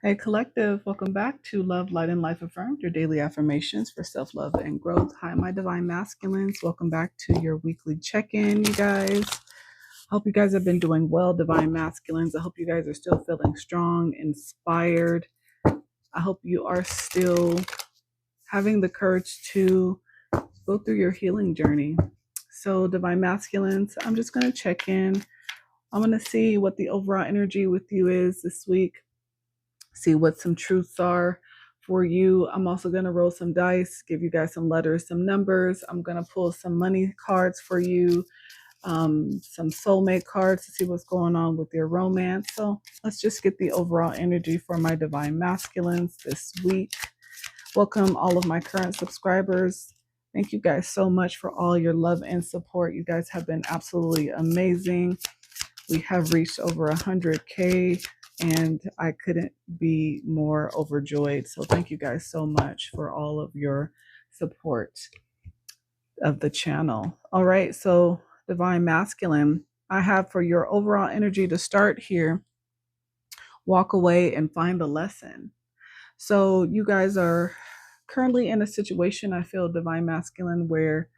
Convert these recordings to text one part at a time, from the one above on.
Hey, collective, welcome back to Love, Light, and Life Affirmed, your daily affirmations for self love and growth. Hi, my divine masculines. Welcome back to your weekly check in, you guys. Hope you guys have been doing well, divine masculines. I hope you guys are still feeling strong, inspired. I hope you are still having the courage to go through your healing journey. So, divine masculines, I'm just going to check in. I'm going to see what the overall energy with you is this week. See what some truths are for you. I'm also going to roll some dice, give you guys some letters, some numbers. I'm going to pull some money cards for you, some soulmate cards to see what's going on with your romance. So let's just get the overall energy for my divine masculines this week. Welcome all of my current subscribers. Thank you guys so much for all your love and support. You guys have been absolutely amazing. We have reached over 100K and I couldn't be more overjoyed. So thank you guys so much for all of your support of the channel. All right, so divine masculine, I have for your overall energy to start here, walk away and find a lesson. So you guys are currently in a situation, I feel, divine masculine, where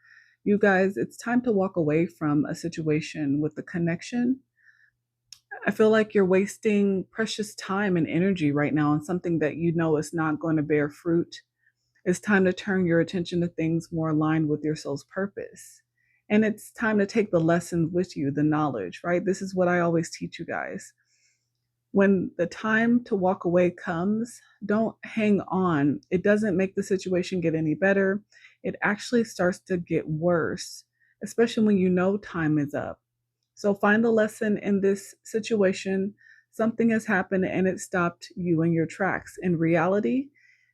you guys, it's time to walk away from a situation with the connection. I feel like you're wasting precious time and energy right now on something that you know is not going to bear fruit. It's time to turn your attention to things more aligned with your soul's purpose. And it's time to take the lessons with you, the knowledge, right? This is what I always teach you guys. When the time to walk away comes, don't hang on. It doesn't make the situation get any better. It actually starts to get worse, especially when you know time is up. So find the lesson in this situation. Something has happened and it stopped you in your tracks. In reality,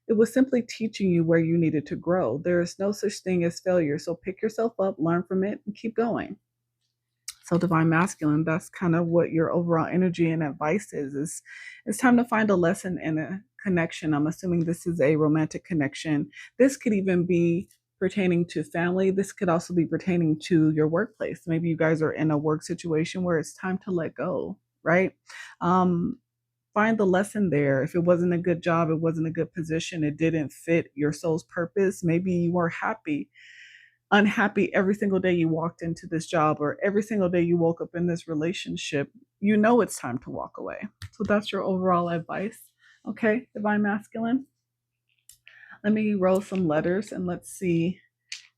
it was simply teaching you where you needed to grow. There is no such thing as failure. So pick yourself up, learn from it, and keep going. So divine masculine, that's kind of what your overall energy and advice is it's time to find a lesson and a connection. I'm assuming this is a romantic connection. This could even be pertaining to family. This could also be pertaining to your workplace. Maybe you guys are in a work situation where it's time to let go, right? Find the lesson there. If it wasn't a good job, it wasn't a good position, it didn't fit your soul's purpose, maybe you were unhappy every single day you walked into this job, or every single day you woke up in this relationship, you know it's time to walk away. So that's your overall advice. Okay, divine masculine. Let me roll some letters and let's see.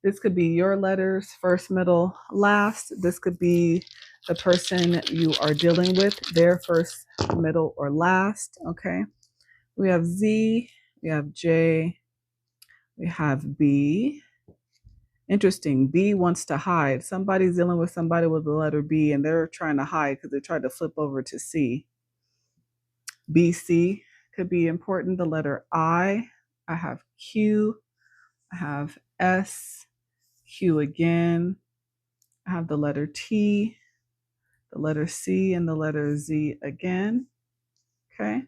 This could be your letters, first, middle, last. This could be the person you are dealing with, their first, middle, or last. Okay. We have Z, we have J, we have B. Interesting. B wants to hide. Somebody's dealing with somebody with the letter B and they're trying to hide because they tried to flip over to C. BC could be important. The letter I have Q. I have S, Q again. I have the letter T, the letter C, and the letter Z again. Okay.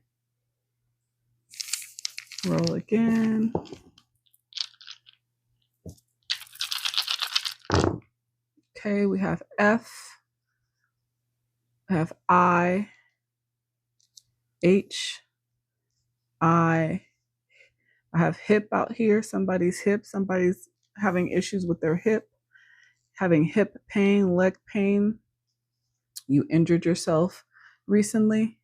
Roll again. Okay, we have F. I have I, H, I have hip out here. Somebody's hip. Somebody's having issues with their hip, having hip pain, leg pain. You injured yourself recently.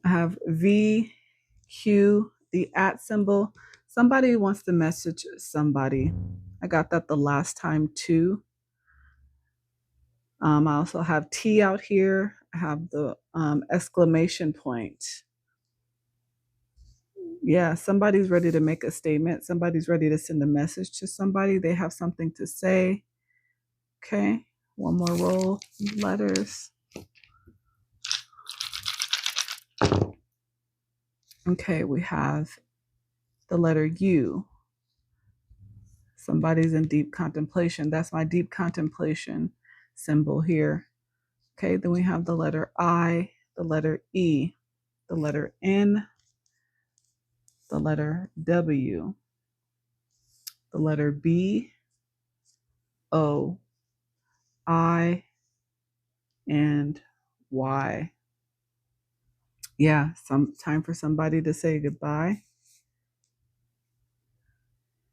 I have V, Q, the @ symbol. Somebody wants to message somebody. I got that the last time too. I also have T out here. I have the exclamation point. Yeah, somebody's ready to make a statement. Somebody's ready to send a message to somebody. They have something to say. Okay, one more roll. Letters. Okay, we have the letter U. Somebody's in deep contemplation. That's my deep contemplation symbol here. Okay, then we have the letter I, the letter E, the letter N, the letter W, the letter B, O, I, and Y. Yeah, some time for somebody to say goodbye.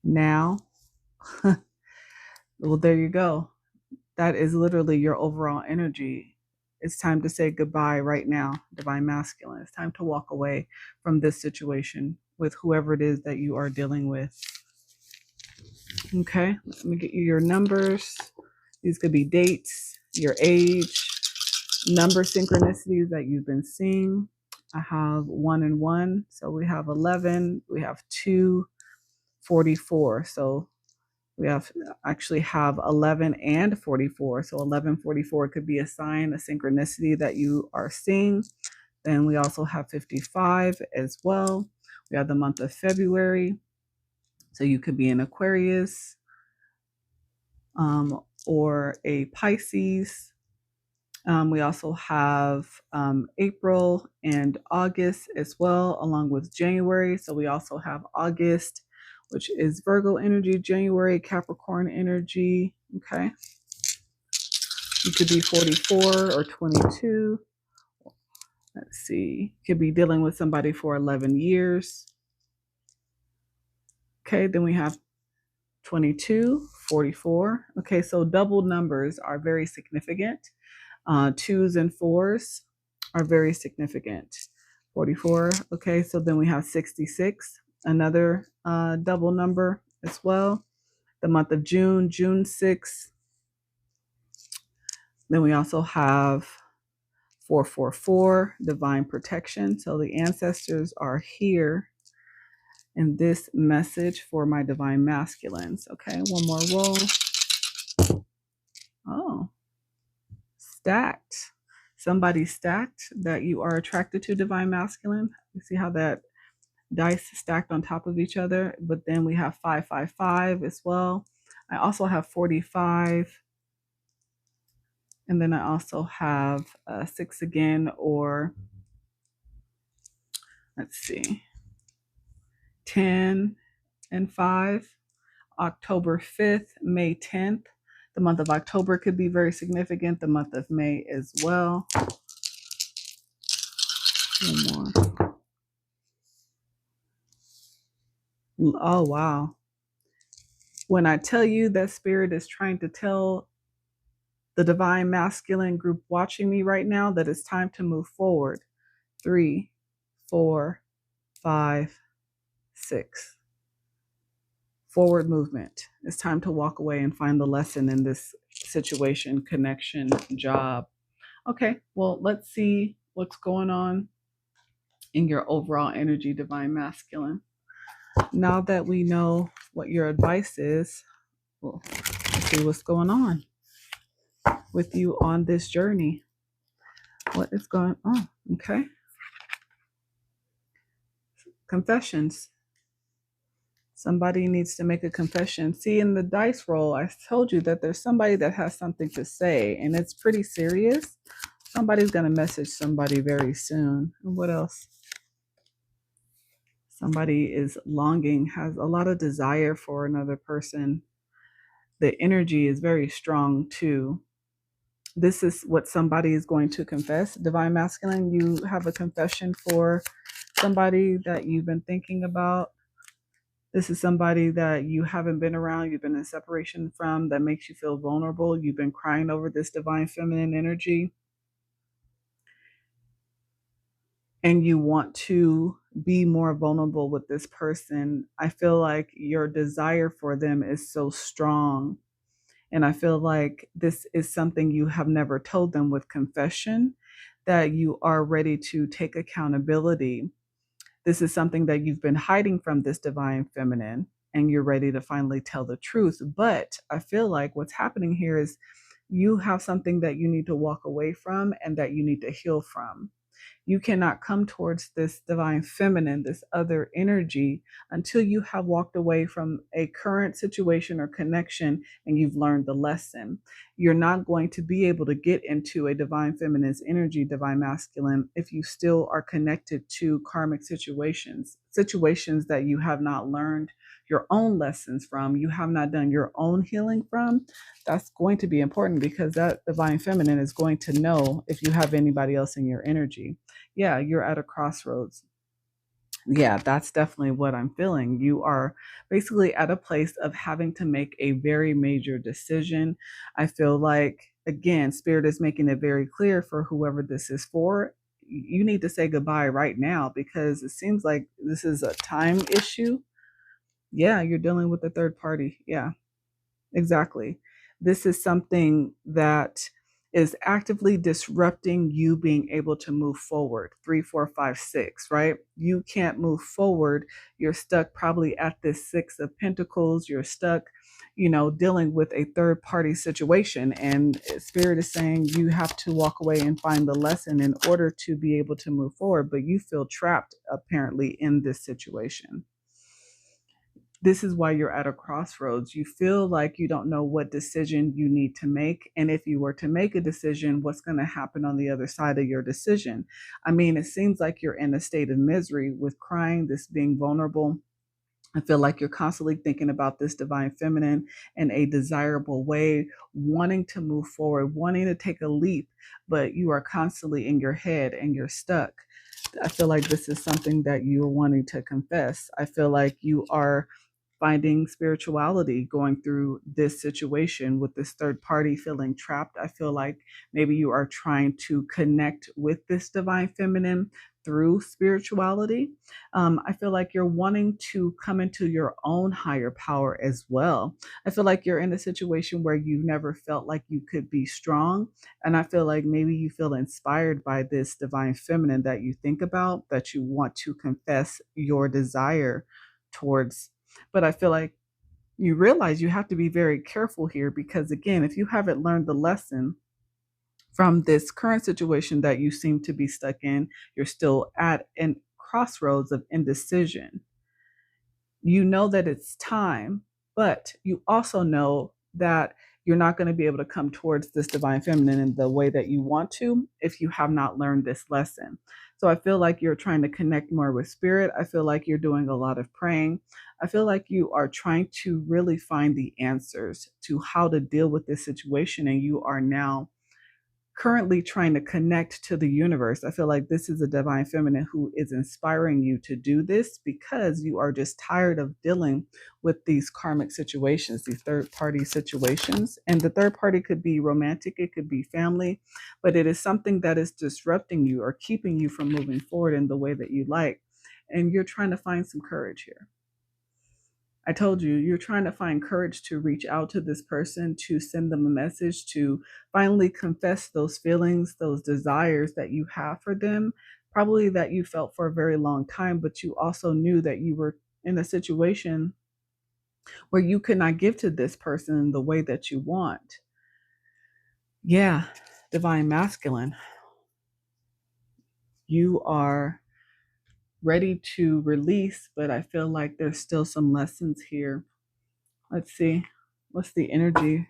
Now, well, there you go. That is literally your overall energy. It's time to say goodbye right now, divine masculine. It's time to walk away from this situation with whoever it is that you are dealing with. Okay, let me get you your numbers. These could be dates, your age, number synchronicities that you've been seeing. I have 1 and 1. So we have 11, we have 2, 44. So we actually have 11 and 44. So 1144 could be a sign, a synchronicity that you are seeing. Then we also have 55 as well. We have the month of February. So you could be an Aquarius or a Pisces. We also have April and August as well, along with January. So we also have August, which is Virgo energy, January, Capricorn energy. Okay. You could be 44 or 22. Let's see. Could be dealing with somebody for 11 years. Okay. Then we have 22, 44. Okay. So double numbers are very significant. 2s and 4s are very significant. 44. Okay, so then we have 66, another double number as well. The month of June, June 6th. Then we also have 444, divine protection. So the ancestors are here in this message for my divine masculines. Okay, one more roll. Oh, stacked. Somebody stacked that you are attracted to, divine masculine. You see how that dice stacked on top of each other, but then we have 555 as well. I also have 45, and then I also have 6 again, or let's see, 10 and 5. October 5th, May 10th. The month of October could be very significant. The month of May as well. One more. Oh, wow. When I tell you that spirit is trying to tell the divine masculine group watching me right now that it's time to move forward. 3, 4, 5, 6. Forward movement. It's time to walk away and find the lesson in this situation, connection, job. Okay, well, let's see what's going on in your overall energy, divine masculine. Now that we know what your advice is, well, let's see what's going on with you on this journey. What is going on? Okay. Confessions. Somebody needs to make a confession. See, in the dice roll, I told you that there's somebody that has something to say, and it's pretty serious. Somebody's going to message somebody very soon. And what else? Somebody is longing, has a lot of desire for another person. The energy is very strong too. This is what somebody is going to confess. Divine masculine, you have a confession for somebody that you've been thinking about. This is somebody that you haven't been around, you've been in separation from, that makes you feel vulnerable. You've been crying over this divine feminine energy. And you want to be more vulnerable with this person. I feel like your desire for them is so strong. And I feel like this is something you have never told them with confession, that you are ready to take accountability. This is something that you've been hiding from this divine feminine, and you're ready to finally tell the truth. But I feel like what's happening here is you have something that you need to walk away from and that you need to heal from. You cannot come towards this divine feminine, this other energy, until you have walked away from a current situation or connection and you've learned the lesson. You're not going to be able to get into a divine feminine's energy, divine masculine, if you still are connected to karmic situations. situations that you have not learned your own lessons from, you have not done your own healing from, that's going to be important, because that divine feminine is going to know if you have anybody else in your energy. Yeah, you're at a crossroads. Yeah, that's definitely what I'm feeling. You are basically at a place of having to make a very major decision. I feel like, again, Spirit is making it very clear for whoever this is for. You need to say goodbye right now, because it seems like this is a time issue. Yeah, you're dealing with a third party. Yeah. Exactly. This is something that is actively disrupting you being able to move forward. 3, 4, 5, 6, right? You can't move forward. You're stuck probably at this 6 of Pentacles. You're stuck, dealing with a third party situation. And Spirit is saying you have to walk away and find the lesson in order to be able to move forward. But you feel trapped apparently in this situation. This is why you're at a crossroads. You feel like you don't know what decision you need to make. And if you were to make a decision, what's going to happen on the other side of your decision? I mean, it seems like you're in a state of misery with crying, this being vulnerable. I feel like you're constantly thinking about this divine feminine in a desirable way, wanting to move forward, wanting to take a leap, but you are constantly in your head and you're stuck. I feel like this is something that you are wanting to confess. I feel like you are finding spirituality going through this situation with this third party, feeling trapped. I feel like maybe you are trying to connect with this divine feminine through spirituality. I feel like you're wanting to come into your own higher power as well. I feel like you're in a situation where you've never felt like you could be strong. And I feel like maybe you feel inspired by this divine feminine that you think about, that you want to confess your desire towards. But I feel like you realize you have to be very careful here, because, again, if you haven't learned the lesson from this current situation that you seem to be stuck in, you're still at a crossroads of indecision. You know that it's time, but you also know that you're not going to be able to come towards this divine feminine in the way that you want to if you have not learned this lesson. So I feel like you're trying to connect more with spirit. I feel like you're doing a lot of praying. I feel like you are trying to really find the answers to how to deal with this situation. And you are now currently trying to connect to the universe. I feel like this is a divine feminine who is inspiring you to do this, because you are just tired of dealing with these karmic situations, these third party situations. And the third party could be romantic, it could be family, but it is something that is disrupting you or keeping you from moving forward in the way that you like. And you're trying to find some courage here. I told you, you're trying to find courage to reach out to this person, to send them a message, to finally confess those feelings, those desires that you have for them, probably that you felt for a very long time, but you also knew that you were in a situation where you could not give to this person the way that you want. Yeah, divine masculine. You are ready to release, but I feel like there's still some lessons here. Let's see. What's the energy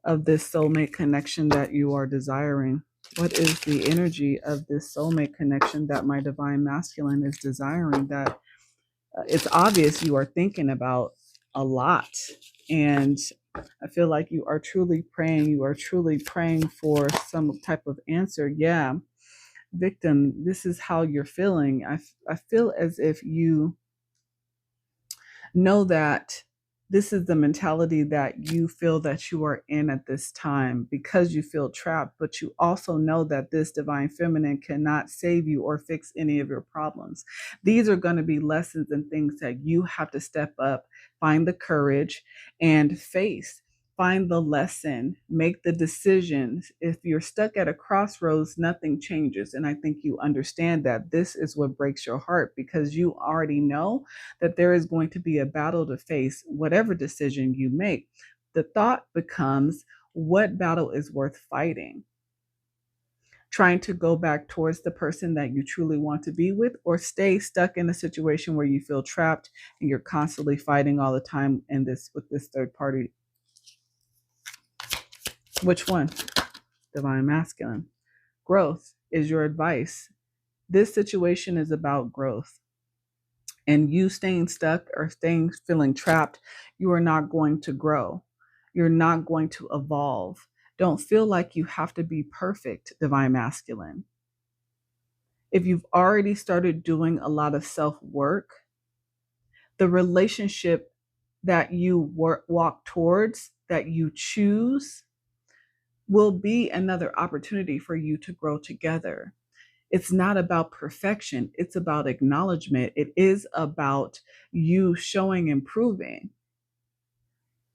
of this soulmate connection that you are desiring? What is the energy of this soulmate connection that my divine masculine is desiring, that it's obvious you are thinking about a lot? And I feel like you are truly praying. You are truly praying for some type of answer. Yeah. Victim, this is how you're feeling. I feel as if you know that this is the mentality that you feel that you are in at this time, because you feel trapped, but you also know that this divine feminine cannot save you or fix any of your problems. These are going to be lessons and things that you have to step up, find the courage, and face. Find the lesson, make the decisions. If you're stuck at a crossroads, nothing changes. And I think you understand that this is what breaks your heart, because you already know that there is going to be a battle to face, whatever decision you make. The thought becomes, what battle is worth fighting? Trying to go back towards the person that you truly want to be with, or stay stuck in a situation where you feel trapped and you're constantly fighting all the time in this with this third party. Which one? Divine masculine. Growth is your advice. This situation is about growth. And you staying stuck or feeling trapped, you are not going to grow. You're not going to evolve. Don't feel like you have to be perfect, divine masculine. If you've already started doing a lot of self work, the relationship that you walk towards, that you choose, will be another opportunity for you to grow together. It's not about perfection. It's about acknowledgement. It is about you showing improving,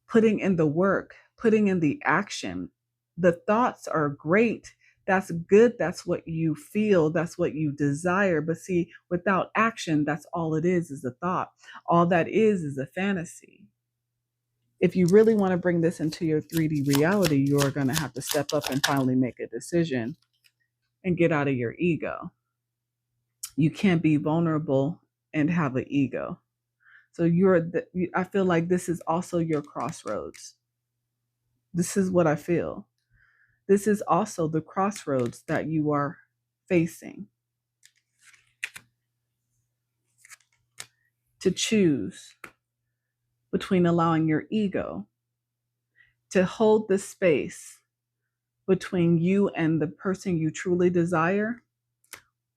putting in the work, putting in the action. The thoughts are great. That's good. That's what you feel. That's what you desire. But see, without action, that's all it is a thought. All that is a fantasy. If you really want to bring this into your 3D reality, you're going to have to step up and finally make a decision and get out of your ego. You can't be vulnerable and have an ego. So I feel like this is also your crossroads. This is what I feel. This is also the crossroads that you are facing. To choose between allowing your ego to hold the space between you and the person you truly desire,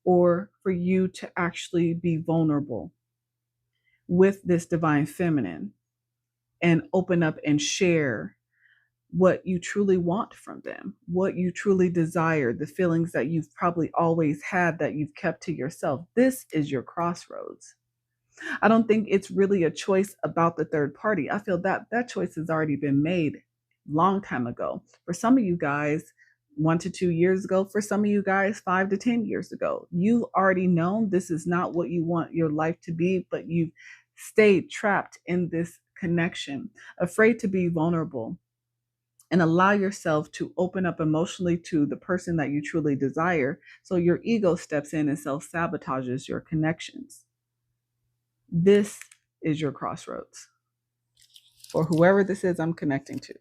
or for you to actually be vulnerable with this divine feminine and open up and share what you truly want from them, what you truly desire, the feelings that you've probably always had that you've kept to yourself. This is your crossroads. I don't think it's really a choice about the third party. I feel that that choice has already been made long time ago. For some of you guys, 1 to 2 years ago. For some of you guys, 5 to 10 years ago. You already know this is not what you want your life to be, but you've stayed trapped in this connection, afraid to be vulnerable and allow yourself to open up emotionally to the person that you truly desire. So your ego steps in and self-sabotages your connections. This is your crossroads. Or whoever this is I'm connecting to.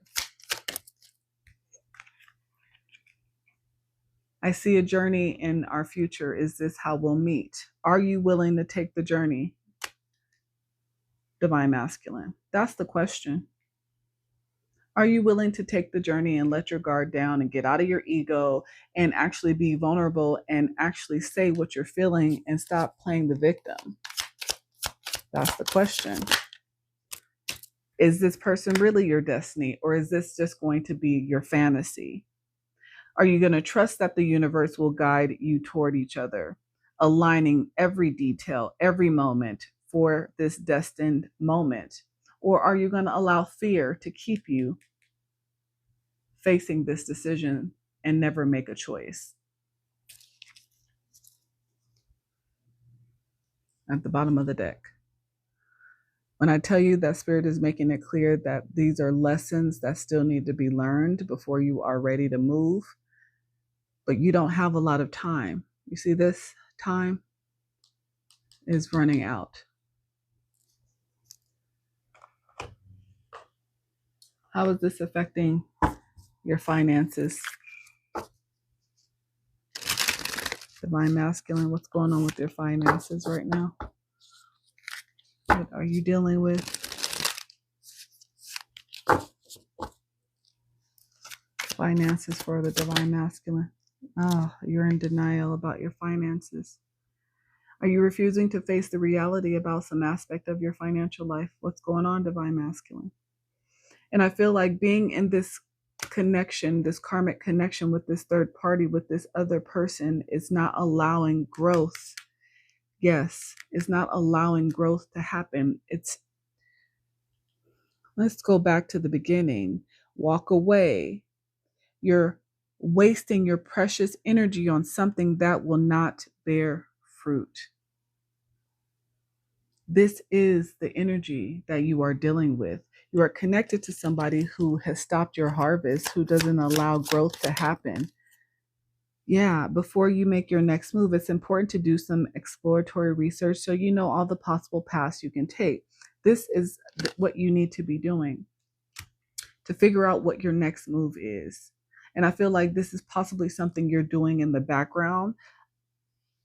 I see a journey in our future. Is this how we'll meet? Are you willing to take the journey, divine masculine? That's the question. Are you willing to take the journey and let your guard down and get out of your ego and actually be vulnerable and actually say what you're feeling and stop playing the victim? That's the question. Is this person really your destiny, or is this just going to be your fantasy? Are you going to trust that the universe will guide you toward each other, aligning every detail, every moment for this destined moment? Or are you going to allow fear to keep you facing this decision and never make a choice? At the bottom of the deck. When I tell you that Spirit is making it clear that these are lessons that still need to be learned before you are ready to move, but you don't have a lot of time. You see, this time is running out. How is this affecting your finances? Divine masculine, what's going on with your finances right now? What are you dealing with? Finances for the divine masculine. Oh, you're in denial about your finances. Are you refusing to face the reality about some aspect of your financial life? What's going on, divine masculine? And I feel like being in this connection, this karmic connection with this third party, with this other person, is not allowing growth. Yes, it's not allowing growth to happen. Let's go back to the beginning. Walk away. You're wasting your precious energy on something that will not bear fruit. This is the energy that you are dealing with. You are connected to somebody who has stopped your harvest, who doesn't allow growth to happen. Yeah, before you make your next move, it's important to do some exploratory research so you know all the possible paths you can take. This is what you need to be doing to figure out what your next move is. And I feel like this is possibly something you're doing in the background.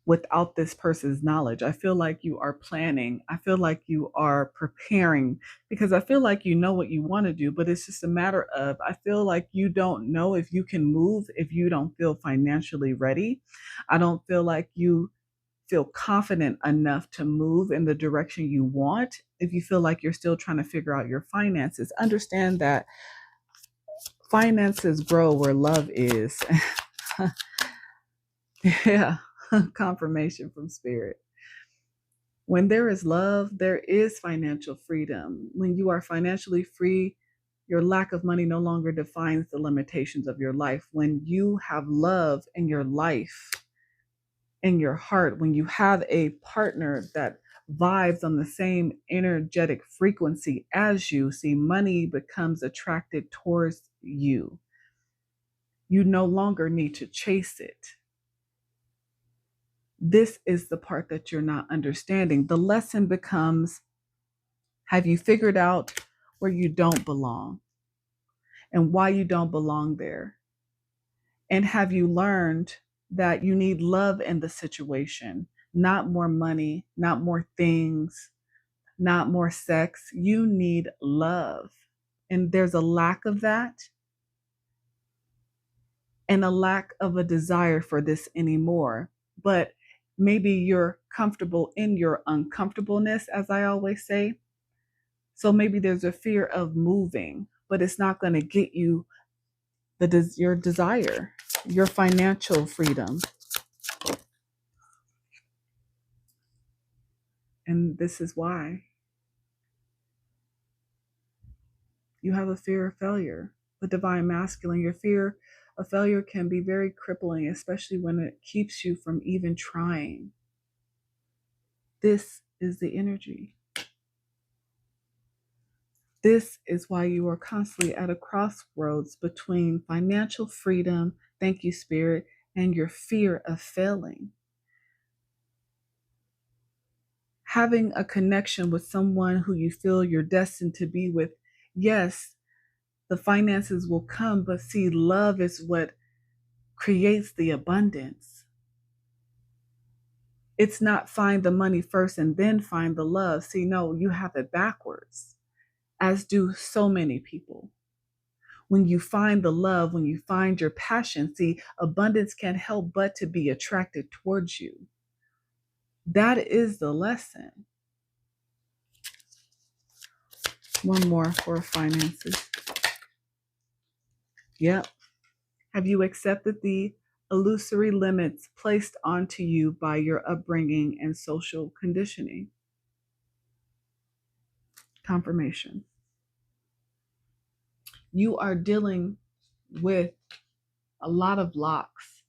without this person's knowledge. I feel like you are planning. I feel like you are preparing, because I feel like you know what you want to do, but it's just a matter of, I feel like you don't know if you can move if you don't feel financially ready. I don't feel like you feel confident enough to move in the direction you want if you feel like you're still trying to figure out your finances. Understand that finances grow where love is. Yeah, confirmation from spirit. When there is love, there is financial freedom. When you are financially free, your lack of money no longer defines the limitations of your life. When you have love in your life, in your heart, when you have a partner that vibes on the same energetic frequency as you, see, money becomes attracted towards you. You no longer need to chase it. This is the part that you're not understanding. The lesson becomes, have you figured out where you don't belong and why you don't belong there? And have you learned that you need love in the situation, not more money, not more things, not more sex? You need love. And there's a lack of that, and a lack of a desire for this anymore. But maybe you're comfortable in your uncomfortableness, as I always say. So maybe there's a fear of moving, but it's not going to get you your desire, your financial freedom. And this is why you have a fear of failure. The divine masculine, your fear of failure can be very crippling, especially when it keeps you from even trying. This is the energy. This is why you are constantly at a crossroads between financial freedom, thank you, Spirit, and your fear of failing. Having a connection with someone who you feel you're destined to be with, yes, the finances will come, but see, love is what creates the abundance. It's not find the money first and then find the love. See, no, you have it backwards, as do so many people. When you find the love, when you find your passion, see, abundance can't help but to be attracted towards you. That is the lesson. One more for finances. Yep. Have you accepted the illusory limits placed onto you by your upbringing and social conditioning? Confirmation. You are dealing with a lot of blocks,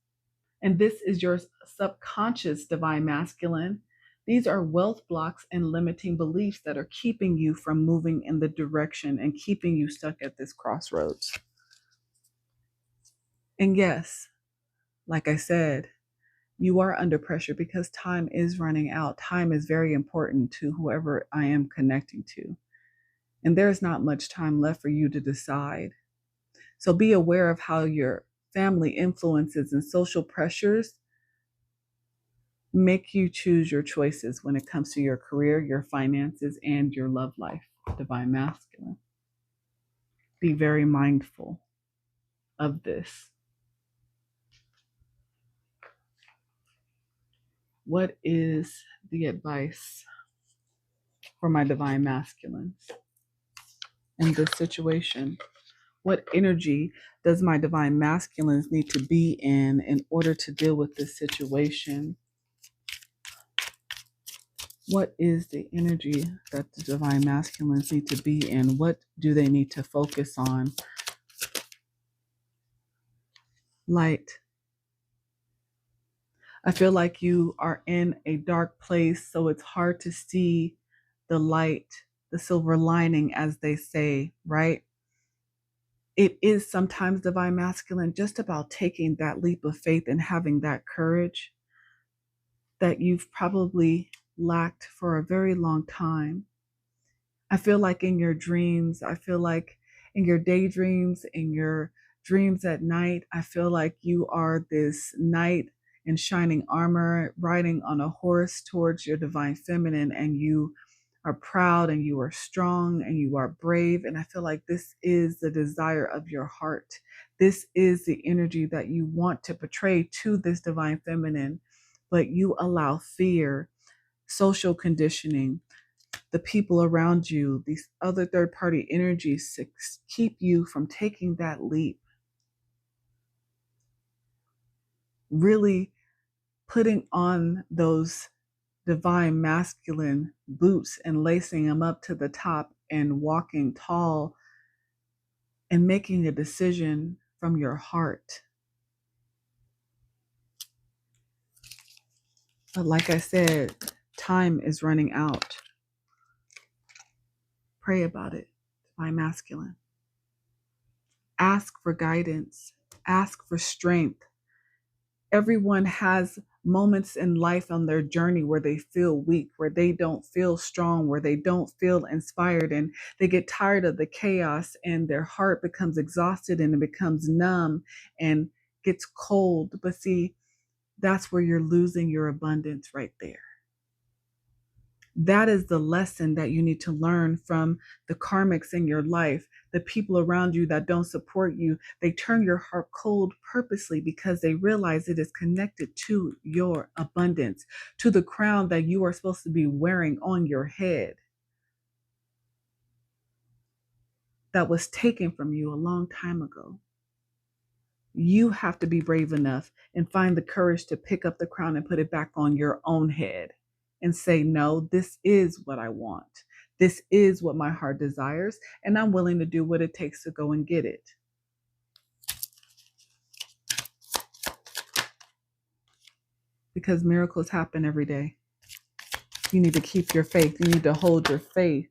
and this is your subconscious divine masculine. These are wealth blocks and limiting beliefs that are keeping you from moving in the direction and keeping you stuck at this crossroads. And yes, like I said, you are under pressure because time is running out. Time is very important to whoever I am connecting to. And there's not much time left for you to decide. So be aware of how your family influences and social pressures make you choose your choices when it comes to your career, your finances, and your love life, divine masculine. Be very mindful of this. What is the advice for my divine masculine in this situation? What energy does my divine masculines need to be in order to deal with this situation? What is the energy that the divine masculines need to be in? What do they need to focus on? Light. I feel like you are in a dark place, so it's hard to see the light, the silver lining, as they say, right? It is sometimes divine masculine just about taking that leap of faith and having that courage that you've probably lacked for a very long time. I feel like in your dreams, I feel like in your daydreams, in your dreams at night, I feel like you are this knight in shining armor, riding on a horse towards your divine feminine, and you are proud and you are strong and you are brave. And I feel like this is the desire of your heart. This is the energy that you want to portray to this divine feminine, but you allow fear, social conditioning, the people around you, these other third party energies to keep you from taking that leap. Really putting on those divine masculine boots and lacing them up to the top and walking tall and making a decision from your heart. But like I said, time is running out. Pray about it, divine masculine. Ask for guidance. Ask for strength. Everyone has moments in life on their journey where they feel weak, where they don't feel strong, where they don't feel inspired, and they get tired of the chaos and their heart becomes exhausted and it becomes numb and gets cold. But see, that's where you're losing your abundance right there. That is the lesson that you need to learn from the karmics in your life. The people around you that don't support you, they turn your heart cold purposely because they realize it is connected to your abundance, to the crown that you are supposed to be wearing on your head that was taken from you a long time ago. You have to be brave enough and find the courage to pick up the crown and put it back on your own head and say, no, this is what I want. This is what my heart desires, and I'm willing to do what it takes to go and get it. Because miracles happen every day. You need to keep your faith. You need to hold your faith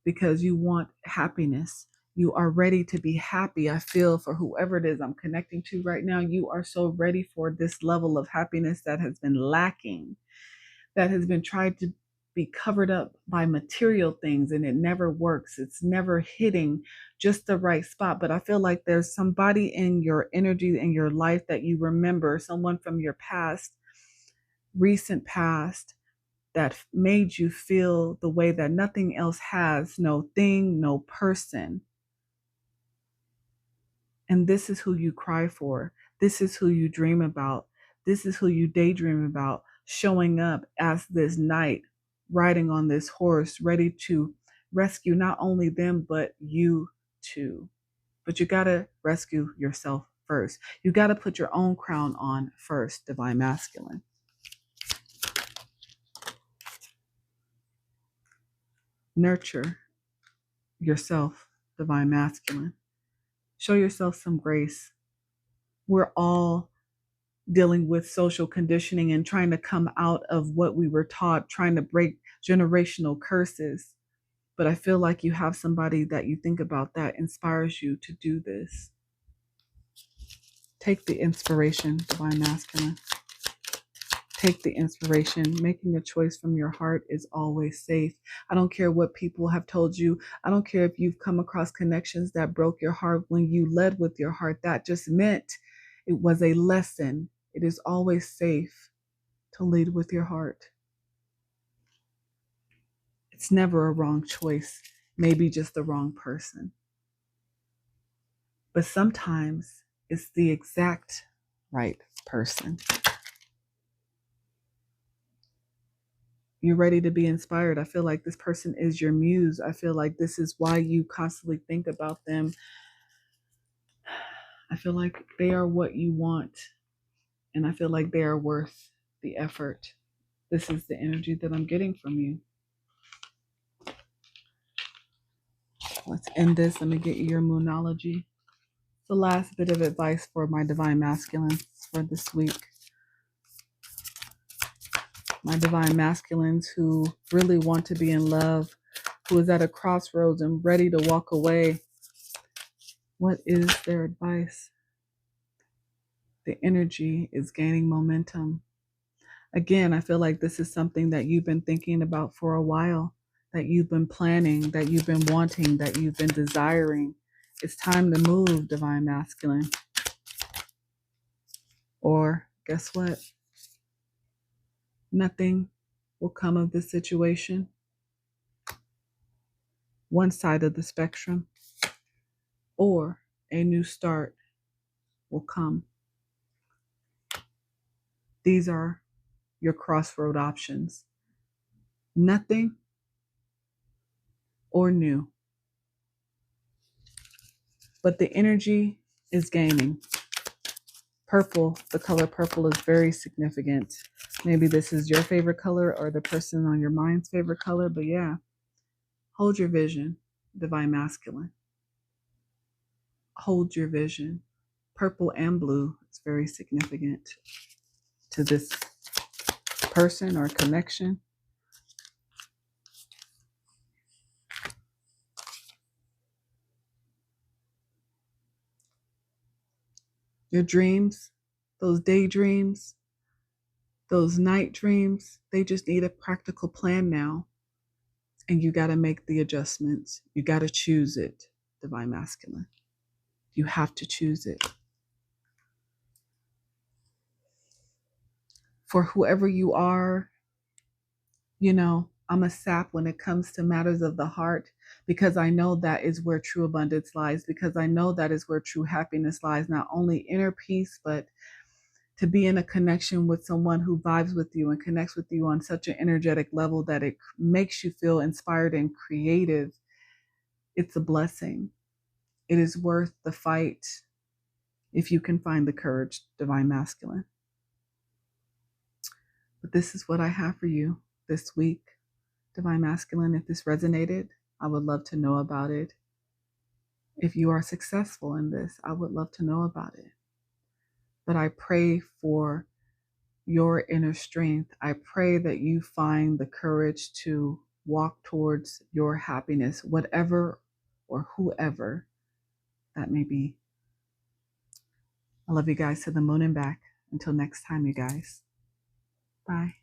because you want happiness. You are ready to be happy. I feel for whoever it is I'm connecting to right now, you are so ready for this level of happiness that has been lacking, that has been tried to be covered up by material things, and it never works. It's never hitting just the right spot. But I feel like there's somebody in your energy, in your life that you remember, someone from your past, recent past, that made you feel the way that nothing else has, no thing, no person. And this is who you cry for. This is who you dream about. This is who you daydream about, showing up as this knight, riding on this horse, ready to rescue not only them, but you too. But you got to rescue yourself first. You got to put your own crown on first, divine masculine. Nurture yourself, divine masculine. Show yourself some grace. We're all dealing with social conditioning and trying to come out of what we were taught, trying to break generational curses. But I feel like you have somebody that you think about that inspires you to do this. Take the inspiration, divine masculine. Take the inspiration. Making a choice from your heart is always safe. I don't care what people have told you. I don't care if you've come across connections that broke your heart when you led with your heart. That just meant it was a lesson. It is always safe to lead with your heart. It's never a wrong choice, maybe just the wrong person. But sometimes it's the exact right person. You're ready to be inspired. I feel like this person is your muse. I feel like this is why you constantly think about them. I feel like they are what you want. And I feel like they are worth the effort. This is the energy that I'm getting from you. Let's end this. Let me get you your Moonology. The last bit of advice for my divine masculines for this week. My divine masculines who really want to be in love, who is at a crossroads and ready to walk away. What is their advice? The energy is gaining momentum. Again, I feel like this is something that you've been thinking about for a while, that you've been planning, that you've been wanting, that you've been desiring. It's time to move, divine masculine. Or guess what? Nothing will come of this situation. One side of the spectrum, or a new start will come. These are your crossroad options. Nothing or new. But the energy is gaining. Purple, the color purple is very significant. Maybe this is your favorite color or the person on your mind's favorite color, but yeah, hold your vision, divine masculine. Hold your vision. Purple and blue is very significant to this person or connection. Your dreams, those daydreams, those night dreams, they just need a practical plan now. And you got to make the adjustments. You got to choose it, divine masculine. You have to choose it. For whoever you are, you know, I'm a sap when it comes to matters of the heart, because I know that is where true abundance lies, because I know that is where true happiness lies, not only inner peace, but to be in a connection with someone who vibes with you and connects with you on such an energetic level that it makes you feel inspired and creative. It's a blessing. It is worth the fight if you can find the courage, divine masculine. But this is what I have for you this week, divine masculine. If this resonated, I would love to know about it. If you are successful in this, I would love to know about it. But I pray for your inner strength. I pray that you find the courage to walk towards your happiness, whatever or whoever that may be. I love you guys to the moon and back. Until next time, you guys. Bye.